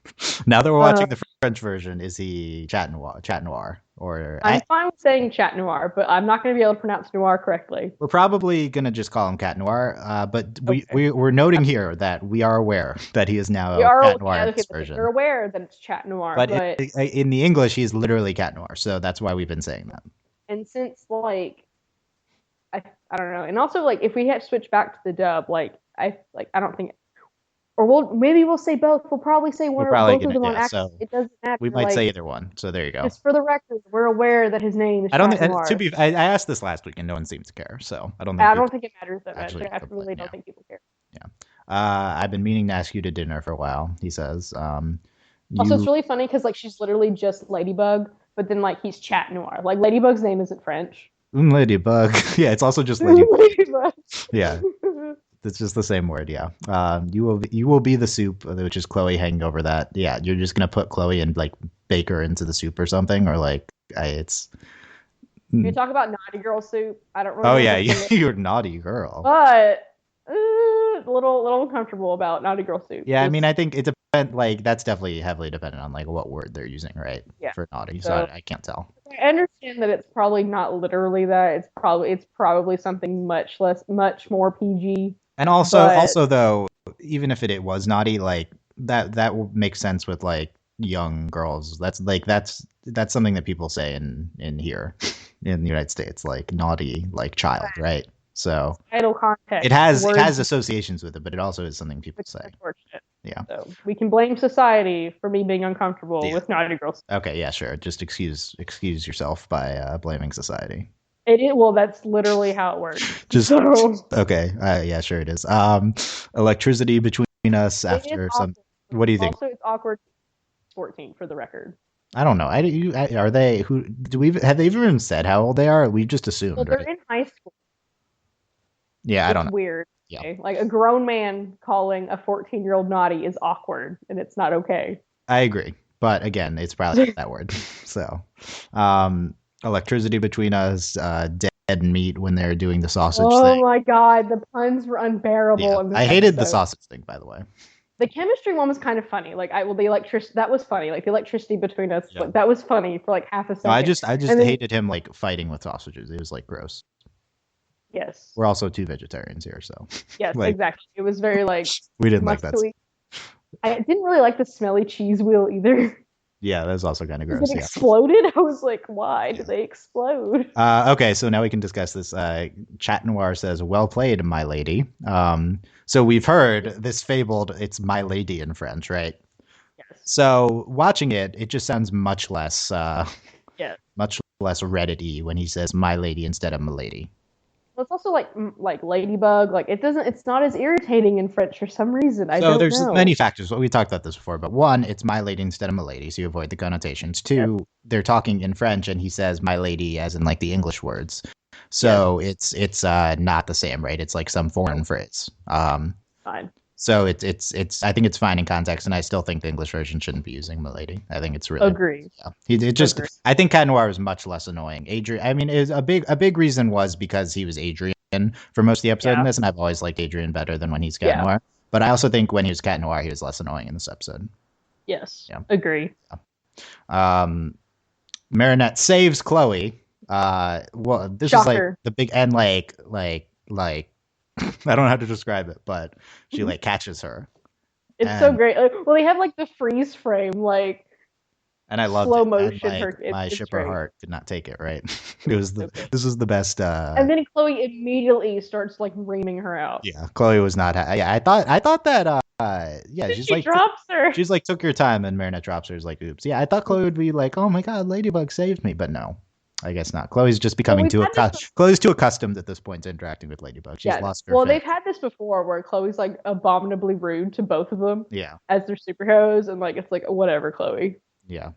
Now that we're Uh, watching the French version, is he chat noir? Chat noir, or I'm fine with saying Chat Noir, but I'm not going to be able to pronounce Noir correctly. we're probably gonna just call him Cat Noir. But Okay. we're noting here that we are aware that he is We now are Cat Noir yeah, in okay, this they're version. aware that it's Chat Noir, But but in the English, he's literally Cat Noir, so that's why we've been saying that. and since like I don't know, and also like if we have to switch back to the dub, I don't think, or we'll say both. We'll probably say We're one or probably both of gonna, them on yeah. accident. So It doesn't matter. we might say Like either one. So there you go. just for the record, we're aware that his name is I don't Chat think to Noir. be. I asked this last week and no one seems to care. So I don't think I don't people think it matters that much. actually I complain. really Yeah, don't think people care. yeah. I've been meaning to ask you to dinner for a while. He says. Also, it's You really funny because like she's literally just Ladybug, but then like he's Chat Noir. Like Ladybug's name isn't French. Ladybug. Yeah, it's also just Ladybug. Ladybug. Yeah. It's just the same word, yeah. You will be the soup, which is Chloe hanging over that. Yeah, you're just gonna put Chloe and like bake her into the soup or something, or like it's. You talk about naughty girl soup. I don't really Oh know yeah, what to say, you're a naughty girl. but a little uncomfortable about naughty girl soup. Yeah, I mean, Just I think it depends. Like that's definitely heavily dependent on like what word they're using, right? yeah. For naughty, so So I can't tell. I understand that it's probably not literally that. It's probably something much more PG. And But also though, even if it was naughty, like that will make sense with like young girls. That's something that people say in here in the United States, like naughty, like child, right? So title context it words has associations with it, but it also is something people which is say. unfortunate. Yeah. So we can blame society for me being uncomfortable Yeah. with naughty girl soup. Okay. Yeah. Sure. Just excuse yourself by blaming society. Well, that's literally how it works. Just So okay. Yeah. Sure. It is. Electricity between us it is after some. awkward. What do you think? Also, it's awkward. 14 for the record. I don't know. Are they who do we have they even said how old they are? We just Well, assumed, they're right? in high school. Yeah, I It's don't know. weird. Yeah, Okay? Like a grown man calling a 14-year-old naughty is awkward, and it's not okay. I agree. But again, it's probably not that word. So, um, electricity between us, dead meat when they're doing the sausage Oh thing. my god, the puns were unbearable Yeah, in this I hated the episode. sausage thing, by the way. The chemistry one was kind of funny. Like the electricity that was funny. Like the electricity between us, Yeah. like that was funny for like half a No, second. I just And then hated him like fighting with sausages. It was like gross. yes, We're also two vegetarians here, so yes, like exactly. It was very like we didn't like much that. to eat. I didn't really like the smelly cheese wheel either. Yeah, that was also kind of Because gross. it Yeah. exploded. I was like, why did they explode? Okay, so now we can discuss this. Chat Noir says, "Well played, my lady." So we've heard this fabled "It's my lady" in French, right? Yes. So watching it, it just sounds much less, Yeah. much less Reddit-y when he says "my lady" instead of "my lady." Well, it's also like Ladybug. Like it doesn't. It's not as irritating in French for some reason. I So don't there's know. many factors. We talked about this before, but one, it's "my lady" instead of "my lady," so you avoid the connotations. Two, they're talking in French, and he says "my lady" as in like the English words. So it's not the same, right? It's like some foreign phrase. Fine. So it's I think it's fine in context, and I still think the English version shouldn't be using "milady." I think it's really Agree. yeah. It just Agree. I think Cat Noir is much less annoying. Adrian, I mean, is a big reason was because he was Adrian for most of the episode in Yeah. this, and I've always liked Adrian better than when he's Cat Yeah. Noir. But I also think when he was Cat Noir, he was less annoying in this episode. Yes. Yeah. Agree. Marinette saves Chloe. Well, this is like Shocker. the big and like I don't know how to describe it, but she like catches her. It's so And- great. Well, they have like the freeze frame, like And I loved slow it. And, motion. like, my It's shipper great. heart did not take it. Right. It was Okay. this was the best. And then Chloe immediately starts like reaming her out. Yeah, Chloe was not. Yeah, I thought that. Yeah, she's She like drops her. she's like took your time, and Marinette drops her. Is like, oops. Yeah, I thought Chloe would be like, oh my god, Ladybug saved me, but no. I guess not. Chloe's just becoming Chloe's too accustomed at this point to interacting with Ladybug. She's lost her. Well, they've had this before where Chloe's like abominably rude to both of them. Yeah. As their superheroes, and like it's like whatever, Chloe. Yeah.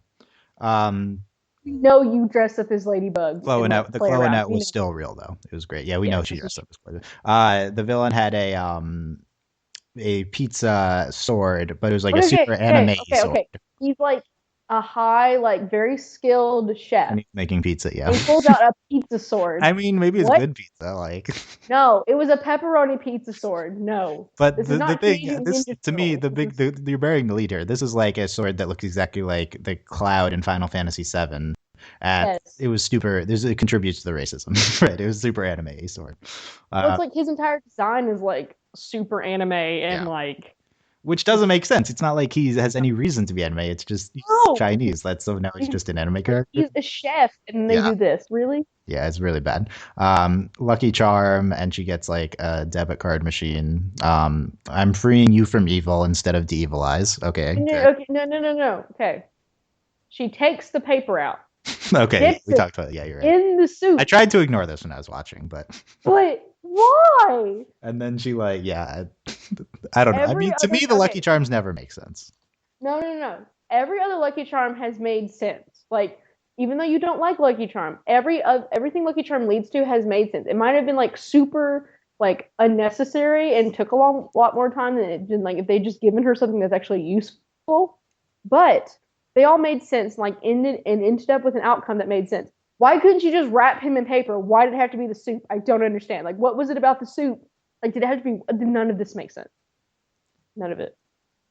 We know you dressed up as Ladybug. The Chloe was still real though. It was great. Yeah, we know she dressed up as Chloe. The villain had a pizza sword, but it was like a super anime sword. Okay. He's like a high, like very skilled chef. And he's making pizza, yeah. He pulls out a pizza sword. I mean, maybe it's good pizza, like. No, it was a pepperoni pizza sword. No. But the thing, to me, you're bearing the lead here. This is like a sword that looks exactly like the Cloud in Final Fantasy VII. And it was super. It contributes to the racism, right? It was super anime sword. It's like his entire design is like super anime and like. Which doesn't make sense. It's not like he has any reason to be anime. It's just he's Chinese. Now he's just an anime character. He's a chef, and they do this. Really? Yeah, it's really bad. Lucky Charm, and she gets like a debit card machine. I'm freeing you from evil instead of the evil eyes. Okay. No. Okay. She takes the paper out. Okay, we talked about it. Yeah, you're right. In the soup. I tried to ignore this when I was watching, but. Why? And then she I don't know. I mean, to me, the Lucky Charms never make sense. No. Every other Lucky Charm has made sense. Like, even though you don't like Lucky Charm, everything Lucky Charm leads to has made sense. It might have been like super like unnecessary and took a lot more time than it did. Like if they just given her something that's actually useful, but they all made sense. Like ended up with an outcome that made sense. Why couldn't you just wrap him in paper? Why did it have to be the soup? I don't understand. Like, what was it about the soup? Like, did it have to be? None of this makes sense. None of it.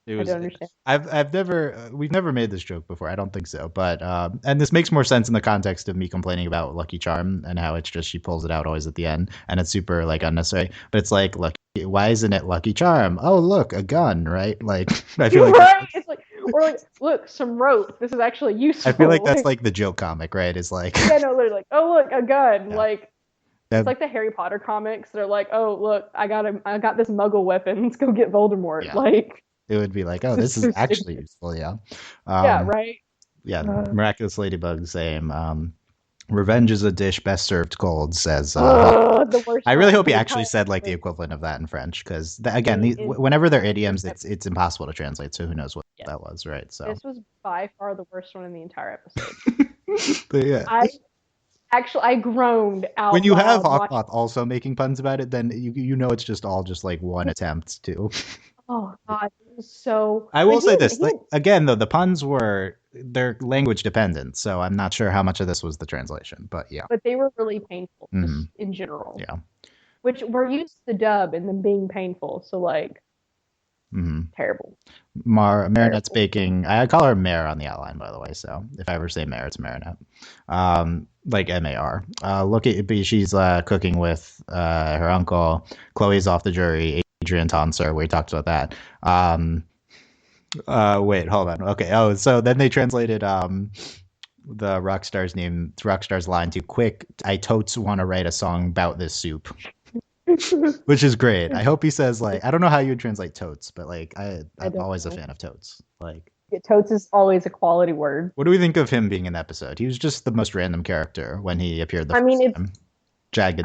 I don't understand. We've never made this joke before. I don't think so. But, and this makes more sense in the context of me complaining about Lucky Charm and how it's just, she pulls it out always at the end and it's super like unnecessary. But it's like, why isn't it Lucky Charm? Oh, look, a gun, right? Like, I feel like. Right? It's like, or like, look, some rope. This is actually useful. I feel like that's like the joke comic, right? It's like. Yeah, no, literally like, oh, look, a gun. Yeah. Like, it's like the Harry Potter comics. They're like, oh, look, I got this Muggle weapon. Let's go get Voldemort. Yeah. Like. It would be like, oh, this is actually useful, yeah. Yeah, right? Yeah, Miraculous Ladybug, same. Revenge is a dish best served cold, says. The worst I really hope he actually said like the equivalent of that in French, because again, whenever they're idioms, it's impossible to translate. So who knows what that was, right? So this was by far the worst one in the entire episode. But yeah, I groaned out when you have Hawkmoth also making puns about it. Then you know it's just all just like one attempt to. Oh God, it was so. I will say this again, though the puns they're language dependent, so I'm not sure how much of this was the translation, but yeah. But they were really painful just in general. Yeah. Which we're used to the dub and them being painful, so like. Terrible. Marinette's baking. I call her Mare on the outline, by the way. So if I ever say Mare, it's Marinette. Like MAR. She's cooking with her uncle. Chloe's off the jury. Adrian taunts her. We talked about that. Wait, hold on. Okay. Oh, so then they translated the Rockstar's line to "Quick, I totes want to write a song about this soup." Which is great. I hope he says like, I don't know how you would translate totes, but like I'm always a fan of totes. Like totes is always a quality word. What do we think of him being in the episode? He was just the most random character when he appeared the first time. Jagged.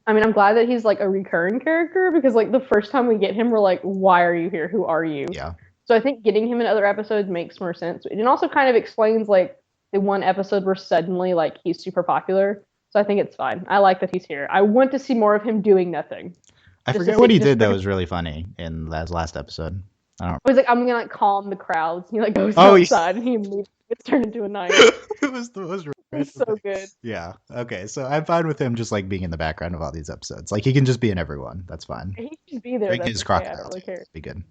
I'm glad that he's like a recurring character, because like the first time we get him, we're like, why are you here? Who are you? Yeah. So I think getting him in other episodes makes more sense. And also kind of explains like the one episode where suddenly like he's super popular. So I think it's fine. I like that he's here. I want to see more of him doing nothing. I forget what he did that was really funny in that last episode. I don't know. It was like, I'm gonna like calm the crowds. And he like goes outside and he immediately gets turned into a knight. It was the most so good. Yeah. Okay. So I'm fine with him just like being in the background of all these episodes. Like he can just be in everyone. That's fine. He can be there. Bring his crocodile. I don't really care. Be good.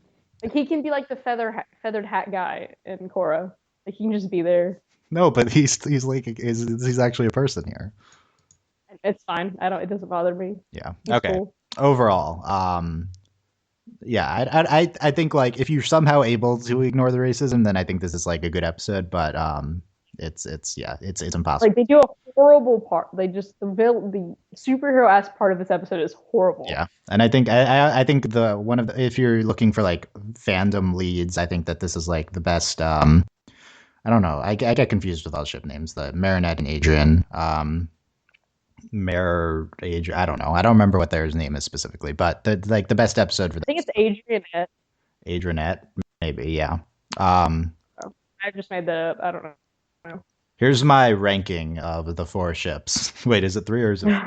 Like he can be like the feathered hat guy in Korra. Like he can just be there. No, but he's actually a person here. It's fine. It doesn't bother me. Yeah. He's okay. Cool. Overall, yeah, I think like if you're somehow able to ignore the racism, then I think this is like a good episode. But it's impossible. Like they do a horrible part. They just the superhero ass part of this episode is horrible. Yeah, and I think if you're looking for like fandom leads, I think that this is like the best I don't know. I get confused with all the ship names. The Marinette and Adrian. Adrian. I don't know. I don't remember what their name is specifically, but the best episode for I think it's Adrianette. Adrianette, maybe, yeah. I just made that up. I don't know. Here's my ranking of the 4 ships. Wait, is it 3 or is it?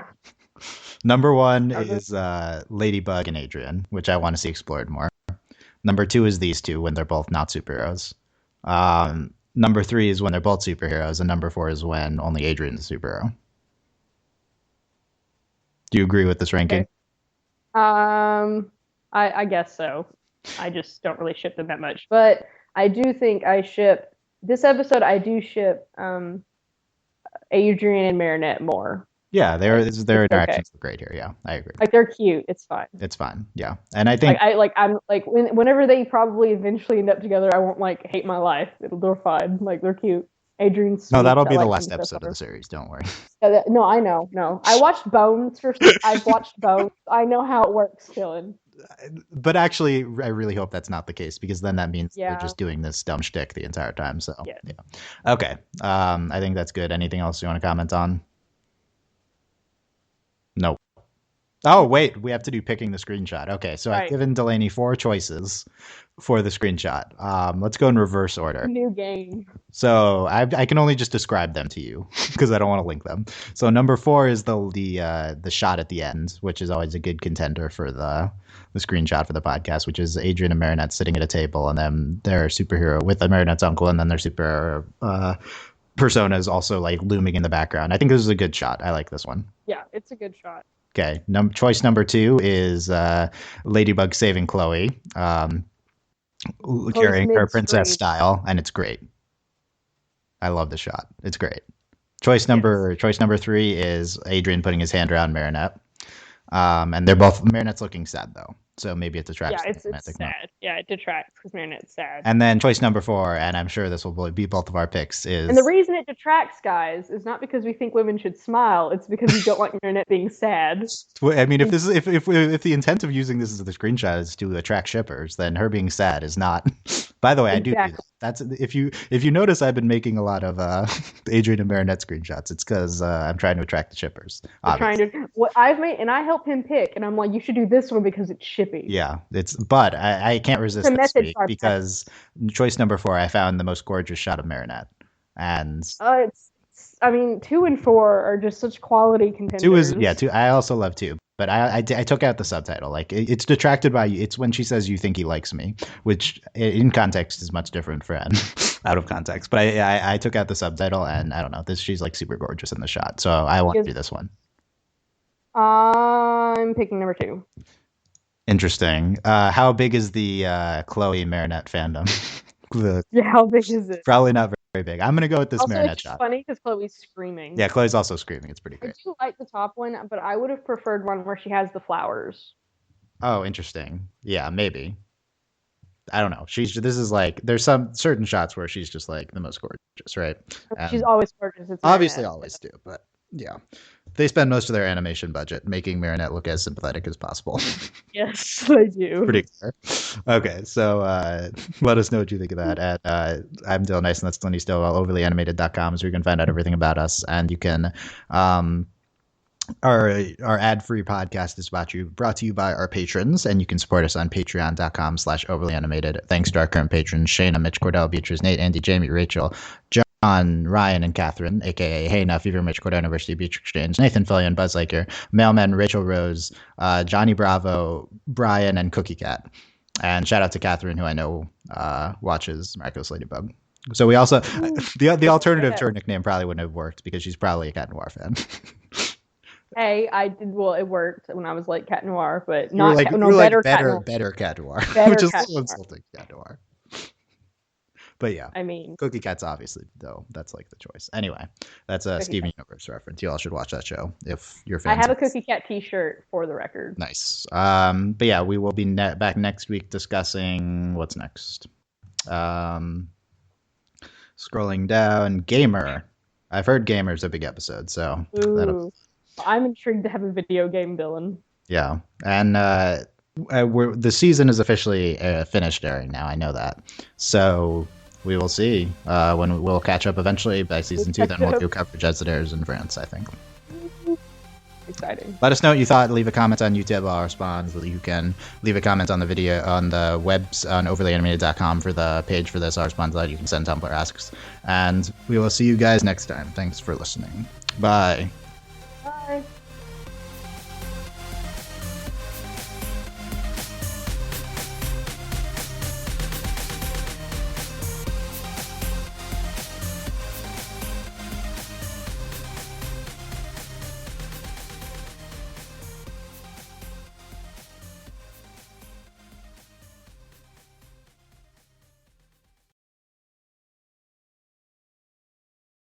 Number 1 is Ladybug and Adrian, which I want to see explored more. Number 2 is these two when they're both not superheroes. Number 3 is when they're both superheroes, and number 4 is when only Adrian's a superhero. Do you agree with this ranking? Okay. I guess so. I just don't really ship them that much, but I do think I ship this episode. I do ship Adrian and Marinette more. Yeah, their interactions are great here. Yeah, I agree. Like they're cute. It's fine. It's fine. Yeah, and I think I'm whenever they probably eventually end up together, I won't like hate my life. They're fine. Like they're cute. Adrian's sweet. No, that'll be the last episode of the series. Don't worry. No, I know. No, I watched Bones first. I've watched Bones. I know how it works, Dylan. But actually, I really hope that's not the case, because then that means they're just doing this dumb shtick the entire time. So yeah. Okay. I think that's good. Anything else you want to comment on? No. Oh, wait, we have to do picking the screenshot. Okay, so I've given Delaney 4 choices for the screenshot. Let's go in reverse order. New game. So I can only just describe them to you because I don't want to link them. So number 4 is the shot at the end, which is always a good contender for the screenshot for the podcast, which is Adrian and Marinette sitting at a table, and then their superhero with the Marinette's uncle, and then their super persona is also like looming in the background. I think this is a good shot. I like this one. Yeah, it's a good shot. Okay, choice number 2 is Ladybug saving Chloe, carrying her princess style, and it's great. I love the shot. It's great. Choice number 3 is Adrian putting his hand around Marinette, and they're both Marinette's looking sad though. So maybe it detracts. Yeah, it's sad. Yeah, it detracts because Marinette's sad. And then choice number 4, and I'm sure this will be both of our picks, is... And the reason it detracts, guys, is not because we think women should smile. It's because we don't like Marinette being sad. I mean, if the intent of using this as the screenshot is to attract shippers, then her being sad is not... By the way, I do that. That's if you notice, I've been making a lot of Adrian and Marinette screenshots. It's because I'm trying to attract the shippers. I help him pick, and I'm like, you should do this one because it's shippy. Yeah, but I can't resist this week because choice number 4, I found the most gorgeous shot of Marinette, and 2 and 4 are just such quality contenders. 2. I also love 2. But I took out the subtitle. Like it's detracted by you. It's when she says "you think he likes me," which in context is much different from out of context. But I took out the subtitle, and I don't know. She's like super gorgeous in the shot, so I want to do this one. I'm picking number 2. Interesting. How big is the Chloe Marinette fandom? How big is it? Probably not very big. I'm gonna go with this Marinette shot. It's funny because Chloe's screaming. Yeah, Chloe's also screaming. It's pretty great. I do like the top one, but I would have preferred one where she has the flowers. Oh, interesting. Yeah, maybe. I don't know. This is like, there's some certain shots where she's just like the most gorgeous, right? She's always gorgeous. It's obviously Marinette. Always do, but yeah. They spend most of their animation budget making Marinette look as sympathetic as possible. Yes, they do. Pretty clear. Okay, so let us know what you think of that. I'm Delaney, and that's Delaney Stovall, overlyanimated.com, is where you can find out everything about us. And you can... Our ad-free podcast is brought to you by our patrons, and you can support us on patreon.com/overlyanimated. Thanks to our current patrons, Shayna, Mitch, Cordell, Beatrice, Nate, Andy, Jamie, Rachel, John, Ryan, and Catherine, aka Hey Now, Fever, Mitch, Cordell, University, Beach Exchange, Nathan Fillion, Buzz Laker, Mailman, Rachel Rose, Johnny Bravo, Brian, and Cookie Cat. And shout out to Catherine, who I know watches Miraculous Ladybug. So we also the alternative to her nickname probably wouldn't have worked because she's probably a Cat Noir fan. Hey, I did. Well, it worked when I was like Cat Noir, but not better Cat Noir. Better Cat Noir, which is a little insulting, Cat Noir. But yeah, I mean, Cookie Cat's obviously though that's like the choice. Anyway, that's a Steven Universe reference. You all should watch that show if you're fans. I have a Cookie Cat T-shirt for the record. Nice. But yeah, we will be back next week discussing what's next. Scrolling down, Gamer. I've heard Gamer's a big episode, so I'm intrigued to have a video game villain. Yeah, and the season is officially finished airing now. I know that. So we will see when we'll catch up eventually by season 2. Then we'll do coverage as it airs in France, I think. Exciting. Let us know what you thought. Leave a comment on YouTube. I'll respond. You can leave a comment on the video on the webs on overlyanimated.com for the page for this. I'll respond to that. You can send Tumblr asks. And we will see you guys next time. Thanks for listening. Bye.